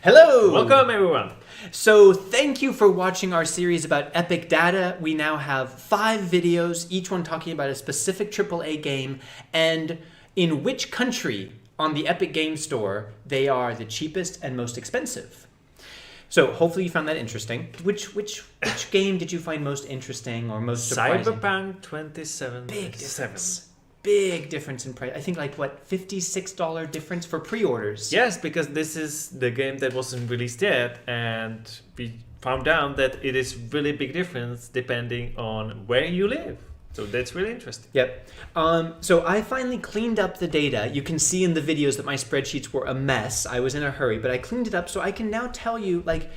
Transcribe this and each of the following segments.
Hello! Welcome, everyone. So thank you for watching our series about Epic Data. We now have 5 videos, each one talking about a specific AAA game and in which country on the Epic Game Store they are the cheapest and most expensive. So hopefully you found that interesting. Which game did you find most interesting or most surprising? Cyberpunk 2077. Big difference. Big difference in price. I think like what, $56 difference for pre-orders. Yes, because this is the game that wasn't released yet, and we found out that it is really big difference depending on where you live. So that's really interesting. Yep. So I finally cleaned up the data. You can see in the videos that my spreadsheets were a mess. I was in a hurry, but I cleaned it up so I can now tell you like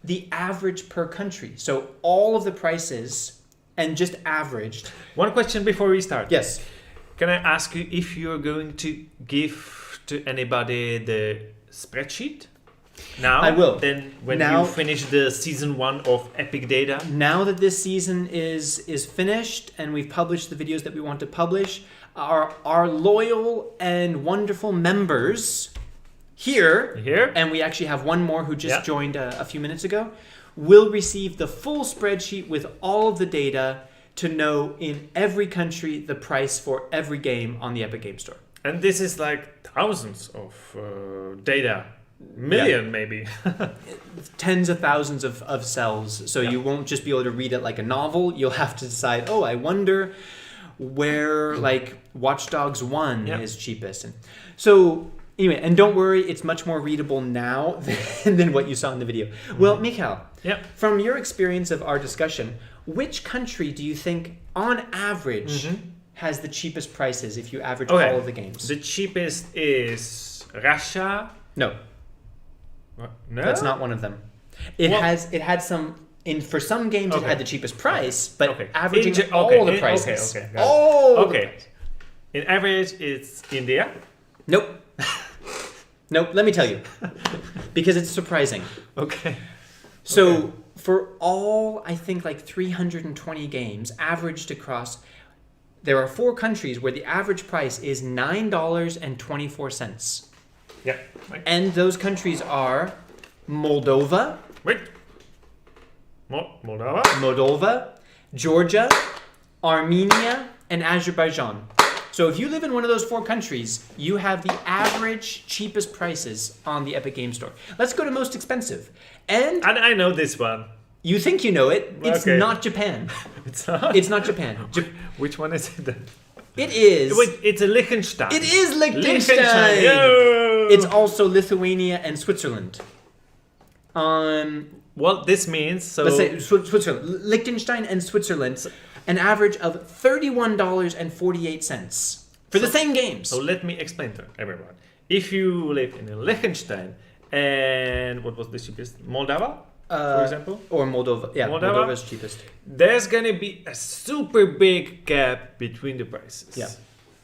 the average per country. So all of the prices and just averaged. One question before we start. Yes. Can I ask you if you're going to give to anybody the spreadsheet? Now? I will. Then when you finish the season 1 of Epic Data? Now that this season is finished and we've published the videos that we want to publish, our loyal and wonderful members here, and we actually have one more who just joined a few minutes ago, will receive the full spreadsheet with all of the data to know in every country the price for every game on the Epic Game Store. And this is like thousands of data. Million, maybe. Tens of thousands of cells. So you won't just be able to read it like a novel. You'll have to decide, oh, I wonder where like Watch Dogs 1 is cheapest. And so anyway, and don't worry, it's much more readable now than what you saw in the video. Well, Mikhail, from your experience of our discussion, which country do you think on average has the cheapest prices if you average all of the games? The cheapest is Russia. No. No, that's not one of them. It had some for some games it had the cheapest price, but averaging all the prices. In average, it's India. Nope. Nope. Let me tell you, because it's surprising. Okay. So for all, I think like 320 games averaged across, there are 4 countries where the average price is $9.24. Yeah. And those countries are Moldova. Wait. Moldova, Georgia, Armenia, and Azerbaijan. So if you live in one of those 4 countries, you have the average cheapest prices on the Epic Game Store. Let's go to most expensive. And I know this one. You think you know it. It's not Japan. It's not? It's not Japan. Which one is it then? It is. Wait, it's a Liechtenstein. It is Liechtenstein. Yo! It's also Lithuania and Switzerland. What this means, so... Let's say Switzerland. Liechtenstein and Switzerland, an average of $31.48 for the same games. So let me explain to everyone. If you live in Liechtenstein and what was the cheapest? Moldova? For example? Or Moldova. Yeah, Moldova is cheapest. There's going to be a super big gap between the prices.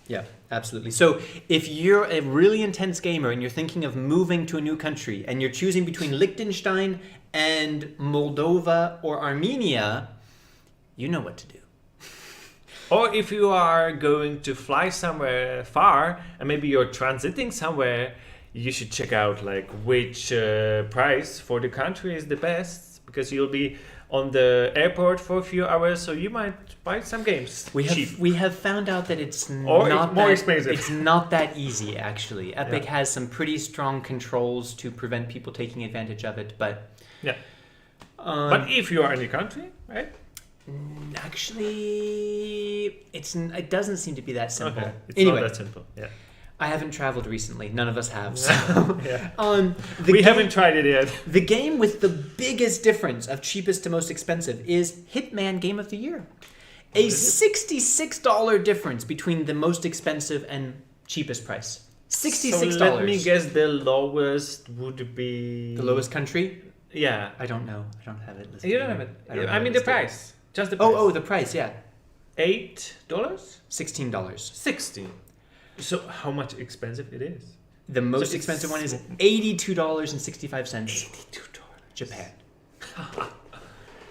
Yeah, absolutely. So if you're a really intense gamer and you're thinking of moving to a new country and you're choosing between Liechtenstein and Moldova or Armenia, you know what to do. Or if you are going to fly somewhere far and maybe you're transiting somewhere, you should check out like which price for the country is the best, because you'll be on the airport for a few hours, so you might buy some games. We have found out that it's more expensive. It's not that easy actually. Epic has some pretty strong controls to prevent people taking advantage of it, but but if you are in the country, right? Actually, it doesn't seem to be that simple. Okay. It's not that simple. Yeah. I haven't traveled recently. None of us have. So. We haven't tried it yet. The game with the biggest difference of cheapest to most expensive is Hitman Game of the Year. A $66 difference between the most expensive and cheapest price. $66. So let me guess, the lowest would be... The lowest country? Yeah. I don't know. I don't have it listed. You don't have it? I mean the price. Just the price. Oh, the price, yeah. $8? $16. 16. So how much expensive it is? The most expensive one is $82.65. $82. Japan.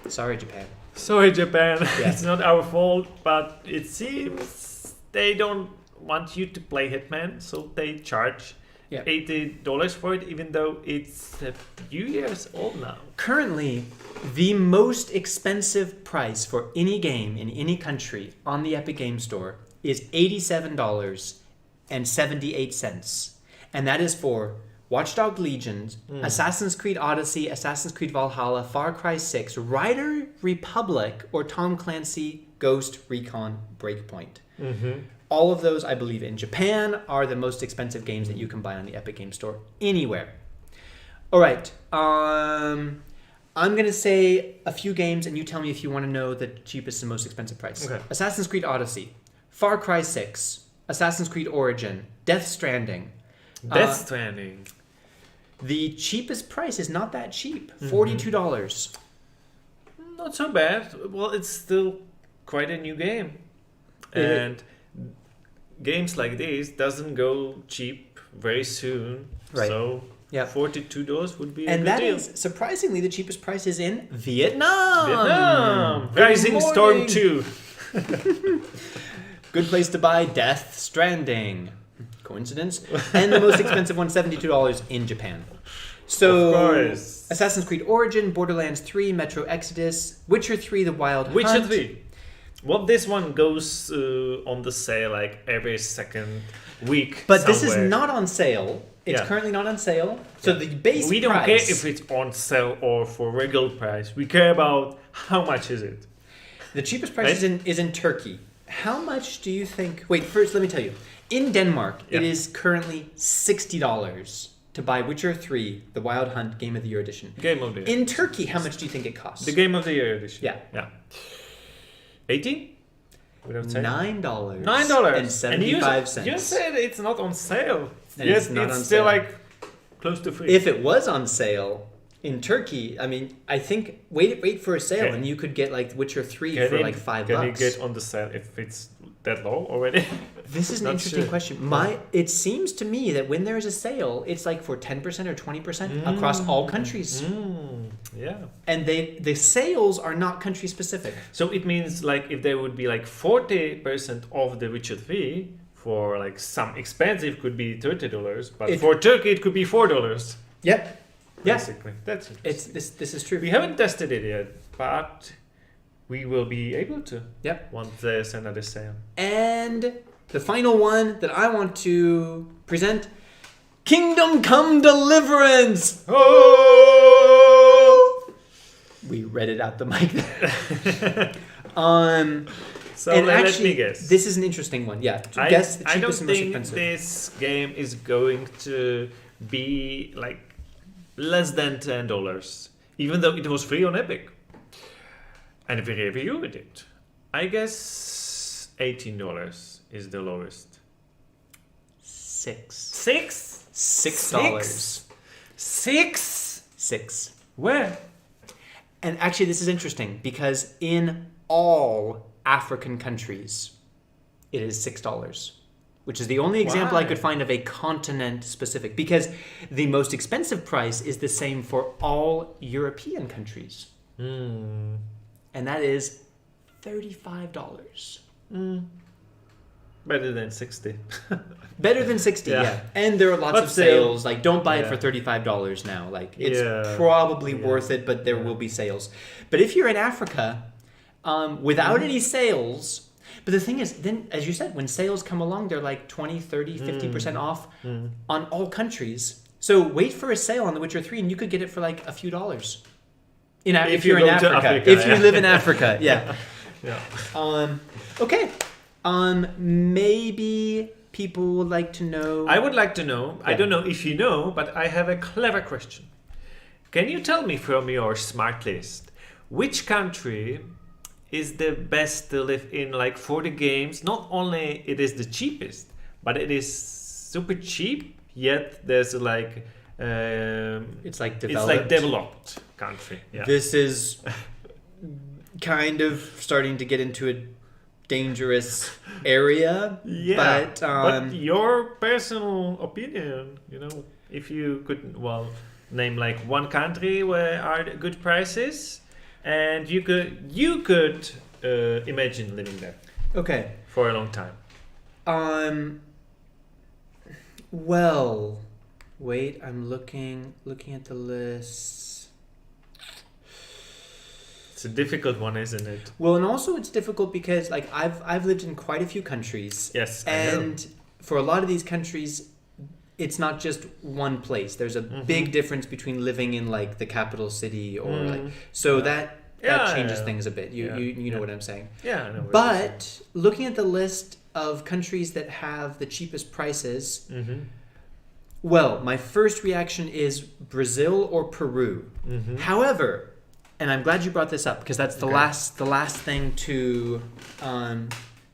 Sorry, Japan. Sorry, Japan. Yeah. It's not our fault, but it seems they don't want you to play Hitman, so they charge Yeah. $80 for it, even though it's a few years old now. Currently, the most expensive price for any game in any country on the Epic Game Store is $87.78. And that is for Watch Dogs Legion, Assassin's Creed Odyssey, Assassin's Creed Valhalla, Far Cry 6, Rider Republic, or Tom Clancy Ghost Recon Breakpoint. All of those, I believe, in Japan are the most expensive games that you can buy on the Epic Game Store anywhere. All right. I'm going to say a few games, and you tell me if you want to know the cheapest and most expensive price. Okay. Assassin's Creed Odyssey, Far Cry 6, Assassin's Creed Origin, Death Stranding. Death Stranding. The cheapest price is not that cheap, $42. Not so bad. Well, it's still quite a new game. And games like this doesn't go cheap very soon. Right. So Yeah. $42 would be a And good that deal. is, surprisingly, the cheapest price is in Vietnam. Vietnam. Good Rising Storm morning. 2. Good place to buy Death Stranding. Coincidence? And the most expensive one, $72 in Japan. So, Of course. Assassin's Creed Origin, Borderlands 3, Metro Exodus, Witcher 3, The Wild Witcher Hunt. 3. Well, this one goes on the sale like every second week. But this somewhere. is not on sale. It's Yeah. currently not on sale. So the base We don't price... care if it's on sale or for regular price. We care about how much is it. The cheapest price Right? is in Turkey. How much do you think... Wait, first let me tell you. In Denmark, it Yeah. is currently $60 to buy Witcher 3, The Wild Hunt Game of the Year Edition. Game of the year. In Turkey, how much do you think it costs? The Game of the Year edition. Yeah. Yeah. 18? Without saying. $9. $9. And 75 cents. You said it's not on sale. And Yes, it's not on still sale. like close to free. If it was on sale in Turkey, I mean, I think wait for a sale Okay. and you could get like Witcher 3 Can for it- like $5. Can you get on the sale if it's that low already? This is an Not interesting sure. question. It seems to me that when there is a sale, it's like for 10% or 20% across all countries. Yeah. And the sales are not country specific. So it means like if there would be like 40% of the Witcher 3 for like some expensive could be $30, but for Turkey it could be $4. Yep. Yeah. Basically. That's It's this is true. We haven't tested it yet, but we will be able to. Yep. Once there's another sale. And the final one that I want to present, Kingdom Come Deliverance. Oh! We read it out the mic there. So and let actually, me guess. this is an interesting one. Yeah. Guess the I don't cheapest and most think expensive. this game is going to be like less than $10, even though it was free on Epic. And we reviewed it. I guess $18 is the lowest. $6. $6? $6. Where? And actually, this is interesting because in all African countries, it is $6, which is the only example I Why? could find of a continent specific. Because the most expensive price is the same for all European countries, and that is $35. Better than 60. Better than 60, Yeah. yeah. And there are lots But of still, sales. Like, don't buy it yeah. for $35 now. Like, it's Yeah. probably Yeah. worth it, but there will be sales. But if you're in Africa, without any sales, but the thing is, then, as you said, when sales come along, they're like 20, 30, 50% off on all countries. So wait for a sale on The Witcher 3, and you could get it for like a few dollars. If you're in go to Africa. Africa, If you yeah. live in Africa, yeah. Yeah. Okay. Maybe people would like to know. I would like to know, I Yeah. don't know if you know, but I have a clever question. Can you tell me from your smart list, which country is the best to live in, like for the games? Not only it is the cheapest, but it is super cheap, yet there's like... It's like it's developed. like developed country. Yeah. This is kind of starting to get into a dangerous area. Yeah, But, your personal opinion, you know, if you could, name like one country where are the good prices, and you could imagine living there okay. for a long time. Well, Wait, I'm looking at the lists. It's a difficult one, isn't it? Well, and also it's difficult because like I've lived in quite a few countries. Yes, and for a lot of these countries, it's not just one place. There's a big difference between living in like the capital city or like so that changes things a bit. You know what I'm saying? Yeah, I know. But looking at the list of countries that have the cheapest prices, well, my first reaction is Brazil or Peru. However, and I'm glad you brought this up because that's the last thing to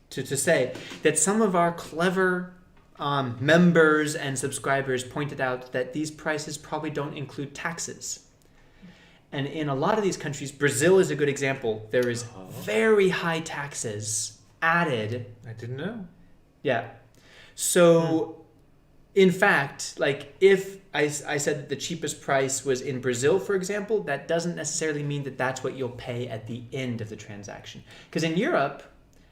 say, that some of our clever members and subscribers pointed out that these prices probably don't include taxes. And in a lot of these countries, Brazil is a good example. There is very high taxes added. I didn't know. Yeah. So, in fact, like if I said that the cheapest price was in Brazil, for example, that doesn't necessarily mean that that's what you'll pay at the end of the transaction. Because in Europe,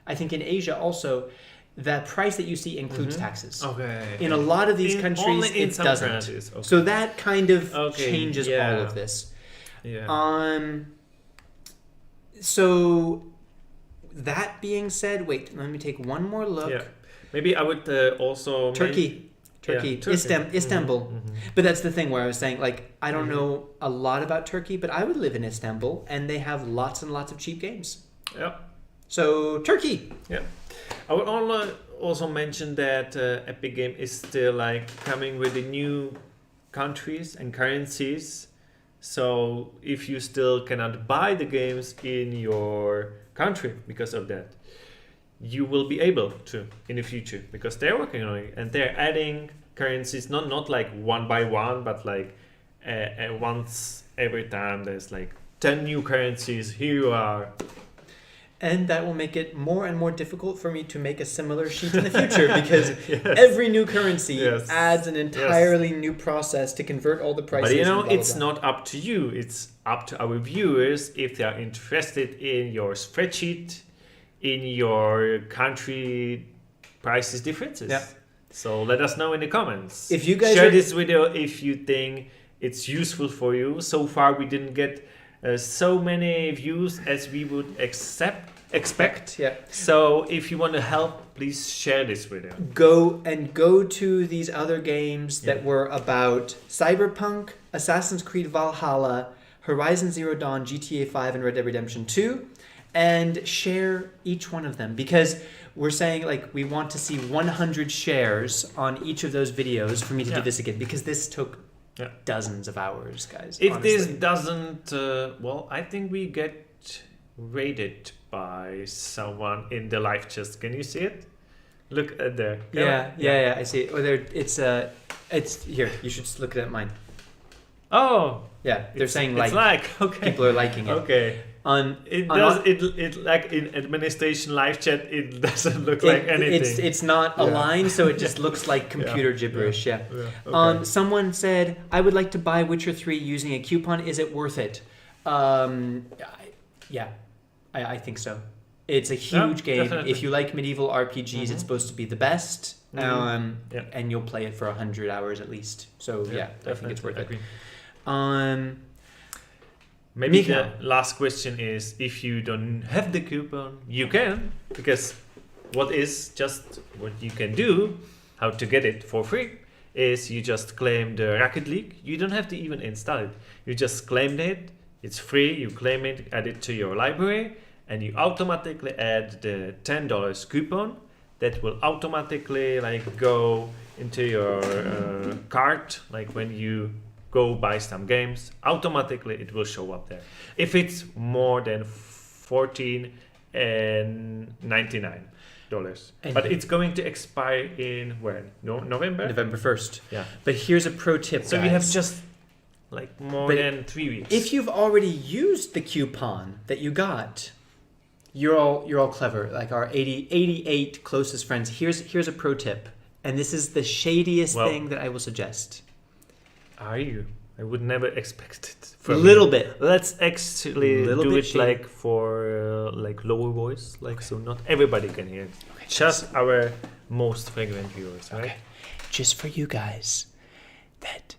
I think in Asia also, the price that you see includes taxes. Okay. In a lot of these countries, it doesn't. Okay. So that kind of changes all of this. Yeah. So that being said, wait, let me take one more look. Yeah. Maybe I would also Turkey. Istanbul. But that's the thing where I was saying, like, I don't know a lot about Turkey, but I would live in Istanbul, and they have lots and lots of cheap games. Yeah. So Turkey. Yeah. I would also mention that Epic Game is still like coming with the new countries and currencies. So if you still cannot buy the games in your country because of that, you will be able to in the future because they're working on it and they're adding currencies, not like one by one, but like once every time there's like 10 new currencies. Here you are. And that will make it more and more difficult for me to make a similar sheet in the future because every new currency adds an entirely new process to convert all the prices. But you know, it's not up to you. It's up to our viewers if they are interested in your spreadsheet, in your country prices differences. Yeah. So let us know in the comments. If you guys share this video if you think it's useful for you. So far we didn't get so many views as we would expect. Yeah. So if you want to help, please share this video. Go to these other games that were about Cyberpunk, Assassin's Creed Valhalla, Horizon Zero Dawn, GTA 5, and Red Dead Redemption 2, and share each one of them because we're saying like we want to see 100 shares on each of those videos for me to do this again because this took dozens of hours, guys. If honestly. this doesn't, well, I think we get rated by someone in the live chat. Can you see it? Look at there. Yeah, I see it. Oh, there, it's here. You should just look at mine. Oh, yeah, they're saying it's okay. People are liking it. Okay. It like in administration live chat, it doesn't look like anything. It's not aligned, so it just looks like computer gibberish. Yeah. Okay. Someone said, "I would like to buy Witcher 3 using a coupon. Is it worth it?" I think so. It's a huge game. Definitely. If you like medieval RPGs, it's supposed to be the best. And you'll play it for 100 hours at least. So I think it's worth it. Maybe the last question is, if you don't have the coupon, you can, because what you can do, how to get it for free, is you just claim the Rocket League. You don't have to even install it. You just claim it. It's free. You claim it, add it to your library, and you automatically add the $10 coupon that will automatically like go into your cart. Like when you go buy some games, automatically it will show up there. If it's more than $14.99. But it's going to expire in when? November 1st. Yeah. But here's a pro tip, so guys. we have just like more than 3 weeks. If you've already used the coupon that you got, you're all clever. Like our 88 closest friends. Here's a pro tip, and this is the shadiest thing that I will suggest. Are you? I would never expect it. A little bit. Let's actually do it shady. like for like lower voice, like so not everybody can hear it. Okay, just our most frequent viewers, right? Okay. Just for you guys. that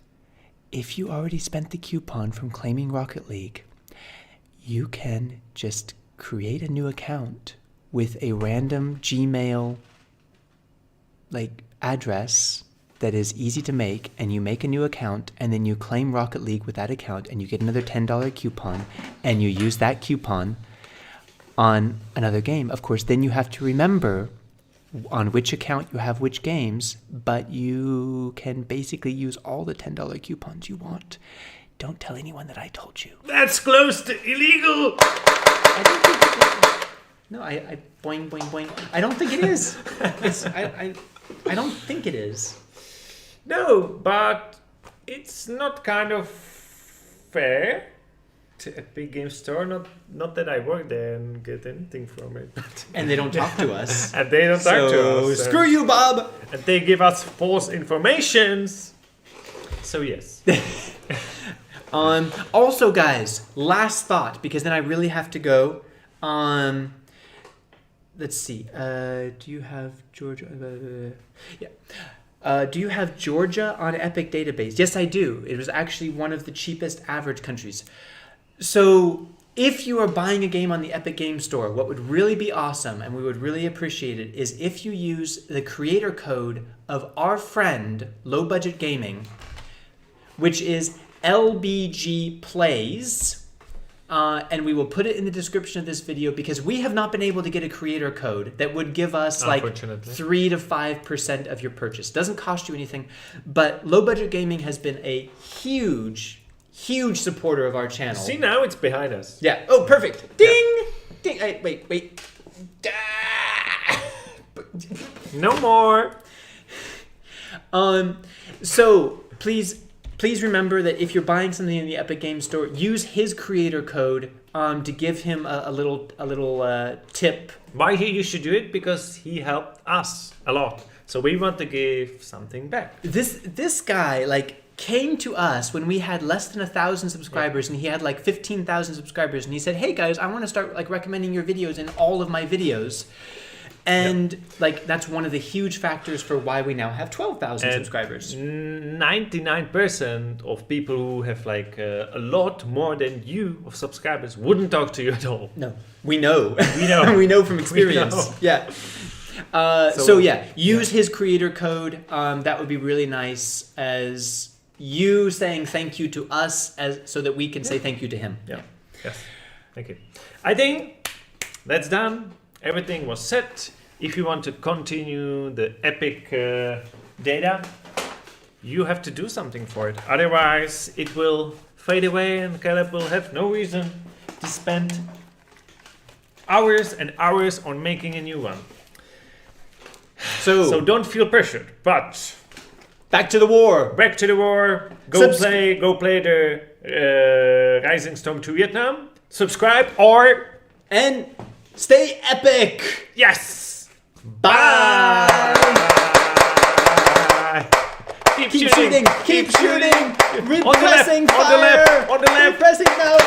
if you already spent the coupon from claiming Rocket League, you can just create a new account with a random Gmail address that is easy to make, and you make a new account, and then you claim Rocket League with that account, and you get another $10 coupon, and you use that coupon on another game. Of course, then you have to remember on which account you have which games, but you can basically use all the $10 coupons you want. Don't tell anyone that I told you. That's close to illegal. No, I boing, boing, boing. I don't think it is. I don't think it is. No, but it's not kind of fair to Epic Game Store. Not that I work there and get anything from it. And they don't talk to us. And they don't talk to us. Screw you, Bob. And they give us false informations. So yes. Also, guys, last thought, because then I really have to go. Let's see. Do you have Georgia? Yeah. Do you have Georgia on Epic Database? Yes, I do. It was actually one of the cheapest average countries. So if you are buying a game on the Epic Game Store, what would really be awesome, and we would really appreciate it, is if you use the creator code of our friend, Low Budget Gaming, which is LBGPLAYS. And we will put it in the description of this video, because we have not been able to get a creator code that would give us 3 to 5% of your purchase. Doesn't cost you anything, but Low Budget Gaming has been a huge supporter of our channel. See, now it's behind us. Yeah. Oh, perfect. Ding! Ding. Hey, wait. No more. So please remember that if you're buying something in the Epic Game Store, use his creator code to give him a little tip. Why you should do it? Because he helped us a lot. So we want to give something back. This guy came to us when we had less than 1,000 subscribers, and he had 15,000 subscribers, and he said, "Hey guys, I want to start recommending your videos in all of my videos." And that's one of the huge factors for why we now have 12,000 subscribers. 99% of people who have a lot more than you of subscribers wouldn't talk to you at all. No, we know. We know from experience. Yeah. So use his creator code. That would be really nice, as you saying thank you to us, so that we can say thank you to him. Yeah. Yes. Thank you. I think that's done. Everything was set. If you want to continue the Epic data, you have to do something for it. Otherwise, it will fade away, and Caleb will have no reason to spend hours and hours on making a new one. So don't feel pressured. But back to the war. Go play the Rising Storm 2 Vietnam. Subscribe and stay epic. Yes. Bye. Keep shooting. Repressing fire. On the left. Repressing now.